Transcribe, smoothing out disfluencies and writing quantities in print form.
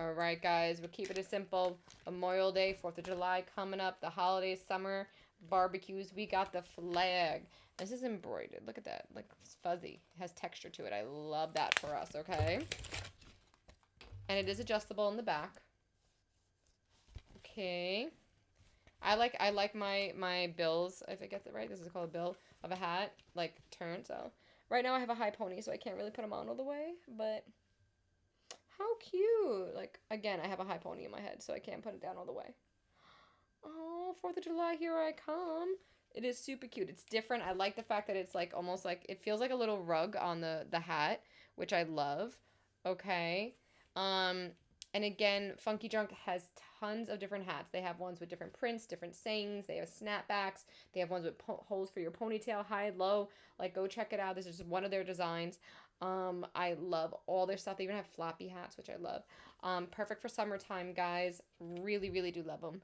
All right, guys, we're keeping it simple. Memorial Day, 4th of July coming up, the holidays, summer, barbecues. We got the flag. This is embroidered. Look at that. Like, it's fuzzy. It has texture to it. I love that for us, okay? And it is adjustable in the back. Okay. I like my bills, if I get it right. This is called a bill of a hat, like turned. So right now I have a high pony, so I can't really put them on all the way, but how cute. Like, again, I have a high pony in my head, so I can't put it down all the way. Oh, 4th of July, here I come. It is super cute. It's different. I like the fact that it's like almost like it feels like a little rug on the hat, which I love. Okay. Um and again, Funky Junk has tons of different hats. They have ones with different prints, different sayings. They have snapbacks. They have ones with holes for your ponytail, high, low. Like, go check it out. This is just one of their designs. I love all their stuff. They even have floppy hats, which I love. Perfect for summertime, guys. Really, really do love them.